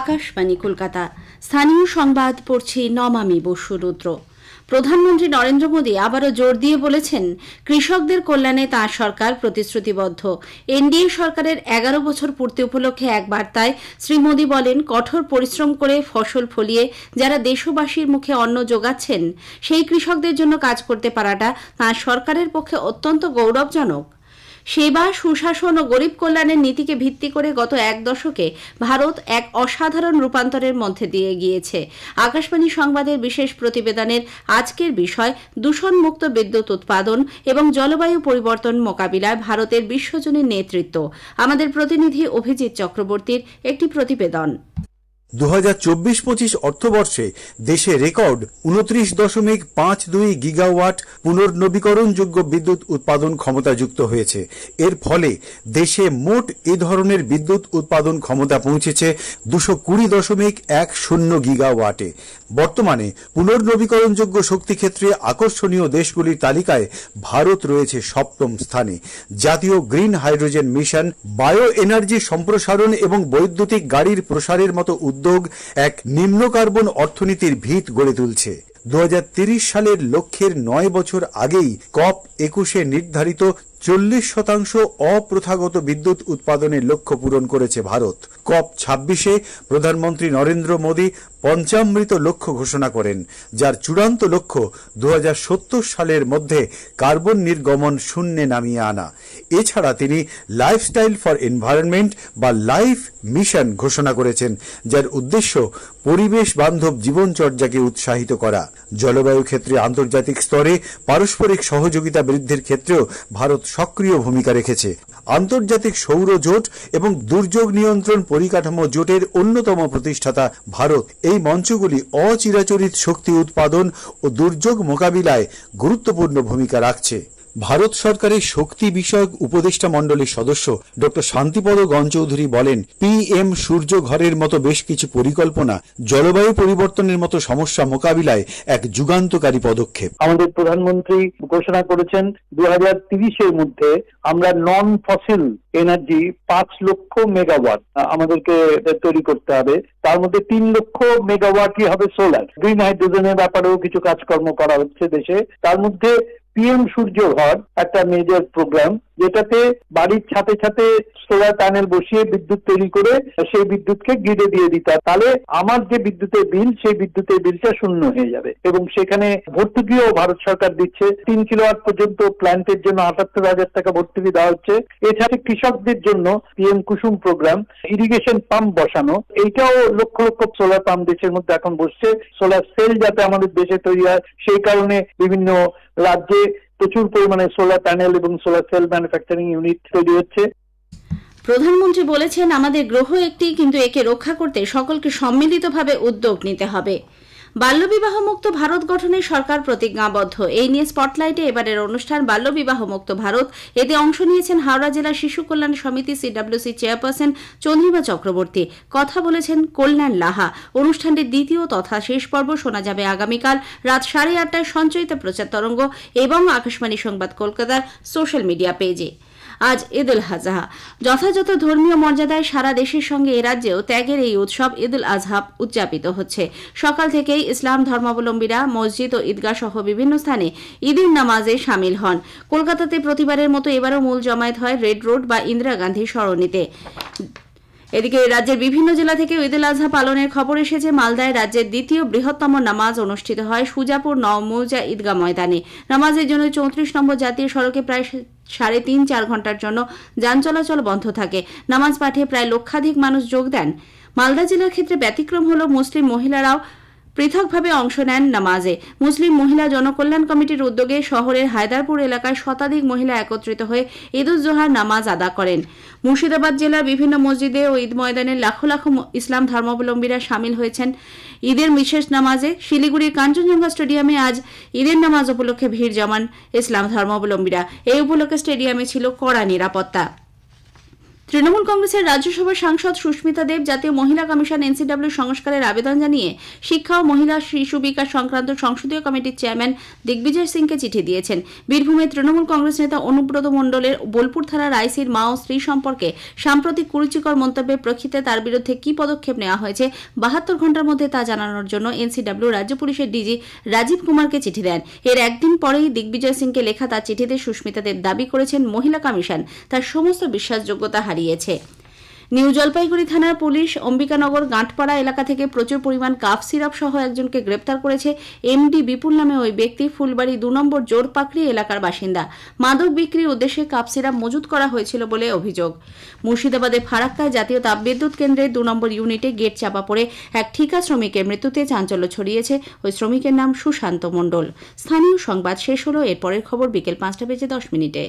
আকাশবাণী কলকাতা। স্থানীয় সংবাদ পড়ছি নমামি বসুরুদ্র। প্রধানমন্ত্রী নরেন্দ্র মোদী আবারও জোর দিয়ে বলেছেন, কৃষকদের কল্যাণে তাঁর সরকার প্রতিশ্রুতিবদ্ধ। এনডিএ সরকারের 11 বছর পূর্তি উপলক্ষে এক বার্তায় শ্রী মোদী বলেন, কঠোর পরিশ্রম করে ফসল ফলিয়ে যারা দেশবাসীর মুখে অন্ন যোগাচ্ছেন, সেই কৃষকদের জন্য কাজ করতে পারাটা তাঁর সরকারের পক্ষে অত্যন্ত গৌরবজনক। সেবা, সুশাসন ও গরিব কল্যাণের নীতিকে ভিত্তি করে গত এক দশকে ভারত এক অসাধারণ রূপান্তরের মধ্যে দিয়ে গিয়েছে। আকাশবাণী সংবাদের বিশেষ প্রতিবেদনের আজকের বিষয় দূষণমুক্ত বিদ্যুৎ উৎপাদন এবং জলবায়ু পরিবর্তন মোকাবিলায় ভারতের বিশ্বজনীন নেতৃত্ব। আমাদের প্রতিনিধি অভিজিৎ চক্রবর্তীর একটি প্রতিবেদন। 2024-25 অর্থবর্ষে দেশে রেকর্ড 29.52 গিগাওয়াট পুনর্নবীকরণযোগ্য বিদ্যুৎ উৎপাদন ক্ষমতাযুক্ত হয়েছে। এর ফলে দেশে মোট এ ধরনের বিদ্যুৎ উৎপাদন ক্ষমতা পৌঁছেছে 220.10 গিগাওয়াটে। বর্তমানে পুনর্নবীকরণযোগ্য শক্তি ক্ষেত্রে আকর্ষণীয় দেশগুলির তালিকায় ভারত রয়েছে 7ম স্থানে। জাতীয় green hydrogen mission, bio energy সম্প্রসারণ এবং বৈদ্যুতিক গাড়ির প্রসারের মতো উদ্যোগ এক নিম্ন কার্বন অর্থনীতির ভিত গড়ে তুলছে। 2030 সালের লক্ষ্যের 9 বছর আগেই COP21 নির্ধারিত 40% অপ্রথাগত বিদ্যুৎ উৎপাদনের লক্ষ্য পূরণ করেছে ভারত। COP26-এ প্রধানমন্ত্রী নরেন্দ্র মোদী পঞ্চামৃত লক্ষ্য ঘোষণা করেন, যার চূড়ান্ত লক্ষ্য 2070 সালের মধ্যে কার্বন নির্গমন শূন্যে নামিয়ে আনা। এছাড়া তিনি লাইফস্টাইল ফর এনভায়রনমেন্ট বা লাইফ মিশন ঘোষণা করেছেন, যার উদ্দেশ্য পরিবেশ বান্ধব জীবনচর্যাকে উৎসাহিত করা। জলবায়ু ক্ষেত্রে আন্তর্জাতিক স্তরে পারস্পরিক সহযোগিতা বৃদ্ধির ক্ষেত্রেও ভারত সক্রিয় ভূমিকা রেখেছে। আন্তর্জাতিক সৌর জোট এবং দুর্যোগ নিয়ন্ত্রণ পরিকাঠামো জোটের অন্যতম প্রতিষ্ঠাতা ভারত এই মঞ্চগুলি অচিরাচরিত শক্তি উৎপাদন ও দুর্যোগ মোকাবিলায় গুরুত্বপূর্ণ ভূমিকা রাখছে। ভারত সরকারের শক্তি বিষয়ক উপদেষ্টা মণ্ডলীর সদস্য ডক্টর শান্তিপদ গণচৌধুরী বলেন, PM সূর্য ঘরের মতো বেশ কিছু পরিকল্পনা জলবায়ু পরিবর্তনের মতো সমস্যা মোকাবিলায় এক যুগান্তকারী পদক্ষেপ। আমাদের প্রধানমন্ত্রী ঘোষণা করেছেন 2030-এর মধ্যে আমরা নন ফসিল এনার্জি 5 লক্ষ মেগাওয়াট আমাদেরকে তৈরি করতে হবে। তার মধ্যে 3 লক্ষ মেগাওয়াটই হবে সোলার। গ্রিন হাইড্রোজেনের ব্যাপারেও কিছু কাজকর্ম করা হচ্ছে দেশে। তার মধ্যে PM সূর্য ঘর একটা মেজর প্রোগ্রাম, যেটাতে বাড়ির ছাতে ছাতে সোলার প্যানেল বসিয়ে বিদ্যুৎ তৈরি করে সেই বিদ্যুৎকে গ্রিডে দিয়ে দিতে হবে। তাহলে আমার যে বিদ্যুতের বিল, সেই বিদ্যুতের বিলটা শূন্য হয়ে যাবে এবং সেখানে ভর্তুকিও ভারত সরকার দিচ্ছে। 3 কিলোওয়াট পর্যন্ত প্ল্যান্টের জন্য 78,000 টাকা ভর্তুকি দেওয়া হচ্ছে। এছাড়া কৃষকদের জন্য PM কুসুম প্রোগ্রাম, ইরিগেশন পাম্প বসানো, এইটাও লক্ষ লক্ষ সোলার পাম্প দেশের মধ্যে এখন বসছে। সোলার সেল যাতে আমাদের দেশে তৈরি হয়, সেই কারণে বিভিন্ন রাজ্যে প্রচুর পরিমাণে সোলার প্যানেল এবং সোলার সেল ম্যানুফ্যাকচারিং ইউনিট তৈরি হচ্ছে। প্রধানমন্ত্রী বলেছেন, আমাদের গ্রহ একটি, কিন্তু একে রক্ষা করতে সকলকে সম্মিলিতভাবে উদ্যোগ নিতে হবে। বাল্যবিবাহ মুক্ত ভারত গঠনে সরকার প্রতিজ্ঞাবদ্ধ। এই নিয়ে স্পটলাইটে এবারের অনুষ্ঠান বাল্যবিবাহ মুক্ত ভারত। এতে অংশ নিয়েছেন হাওড়া জেলা শিশু কল্যাণ সমিতি CWC চেয়ারপারসন চন্দ্রিমা চক্রবর্তী। কথা বলেছেন কল্যাণ লাহা। অনুষ্ঠানটির দ্বিতীয় তথা শেষ পর্ব শোনা যাবে আগামীকাল রাত 8:30টায় সঞ্চয়িত প্রচার তরঙ্গ এবং আকাশবাণী সংবাদ কলকাতার সোশ্যাল মিডিয়া পেজে। আজ ঈদ উল আজহা। যথাযথ ধর্মীয় মর্যাদায় সারা দেশের সঙ্গে এ রাজ্যেও ত্যাগের এই উৎসব ঈদ উল আজহা উদযাপিত হচ্ছে। সকাল থেকেই ইসলাম ধর্মাবলম্বীরা মসজিদ ও ঈদগাহ সহ বিভিন্ন স্থানে ঈদের নামাজে সামিল হন। কলকাতাতে প্রতিবারের মতো এবারও মূল জমায়েত হয় রেড রোড বা ইন্দিরা গান্ধী সরণিতে। এদিকে রাজ্যের বিভিন্ন জেলা থেকে ঈদ উল আজহা পালনের খবর এসেছে। মালদায় রাজ্যের দ্বিতীয় বৃহত্তম নামাজ অনুষ্ঠিত হয় সুজাপুর নওমৌজা ঈদগাহ ময়দানে। নামাজের জন্য 34 নম্বর জাতীয় সড়কে প্রায় 3.5-4 ঘন্টার জন্য যান চলাচল বন্ধ থাকে। নামাজ পাঠে প্রায় লক্ষাধিক মানুষ যোগ দেন। মালদা জেলার ক্ষেত্রে ব্যতিক্রম হল মুসলিম মহিলারাও পৃথকভাবে অংশ নেন নামাজে। মুসলিম মহিলা জনকল্যাণ কমিটির উদ্যোগে শহরের হায়দারপুর এলাকায় শতাধিক মহিলা একত্রিত হয়ে ঈদ উজ জোহার নামাজ আদা করেন। মুর্শিদাবাদ জেলার বিভিন্ন মসজিদে ও ঈদ ময়দানে লাখো লাখো ইসলাম ধর্মাবলম্বীরা সামিল হয়েছেন ঈদের বিশেষ নামাজে। শিলিগুড়ির কাঞ্চনজঙ্ঘা স্টেডিয়ামে আজ ঈদের নামাজ উপলক্ষে ভিড় জমান ইসলাম ধর্মাবলম্বীরা। এই উপলক্ষে স্টেডিয়ামে ছিল কড়া নিরাপত্তা। তৃণমূল কংগ্রেসের রাজ্যসভার সাংসদ সুস্মিতা দেব জাতীয় মহিলা কমিশন এনসিডব্লিউ সংস্কারের আবেদন জানিয়ে শিক্ষা ও মহিলা শিশু বিকাশ সংক্রান্ত সংসদীয় কমিটির চেয়ারম্যান দিগ্বিজয় সিংকে চিঠি দিয়েছেন। বীরভূমে তৃণমূল কংগ্রেস নেতা অনুব্রত মণ্ডলের বোলপুর থানার আইসির মা ও স্ত্রী সম্পর্কে সাম্প্রতিক কুরুচিকর মন্তব্যের প্রেক্ষিতে তার বিরুদ্ধে কি পদক্ষেপ নেওয়া হয়েছে 72 ঘণ্টার মধ্যে তা জানানোর জন্য এনসিডব্লিউ রাজ্য পুলিশের ডিজি রাজীব কুমারকে চিঠি দেন। এর একদিন পরেই দিগ্বিজয় সিংকে লেখা তার চিঠিতে সুস্মিতা দেব দাবি করেছেন মহিলা কমিশন তার সমস্ত বিশ্বাসযোগ্যতা হারিয়েছে। নিউ জলপাইগুড়ি থানার পুলিশ অম্বিকানগর গাঁটপাড়া এলাকা থেকে প্রচুর পরিমাণ কাফ সিরাপ সহ একজনকে গ্রেপ্তার করেছে। এমডি বিপুল নামে ওই ব্যক্তি ফুলবাড়ি 2 নম্বর জোরপাকড়ি এলাকার বাসিন্দা। মাদক বিক্রির উদ্দেশ্যে কাফ সিরাপ মজুত করা হয়েছিল বলে অভিযোগ। মুর্শিদাবাদের ফারাক্কায় জাতীয় তাপবিদ্যুৎ কেন্দ্রের 2 নম্বর ইউনিটে গেট চাপা পড়ে এক ঠিকা শ্রমিকের মৃত্যুতে চাঞ্চল্য ছড়িয়েছে। ওই শ্রমিকের নাম সুশান্ত মণ্ডল। স্থানীয় সংবাদ শেষ হলো। এরপরের খবর বিকেল 5টা বেজে 10 মিনিটে।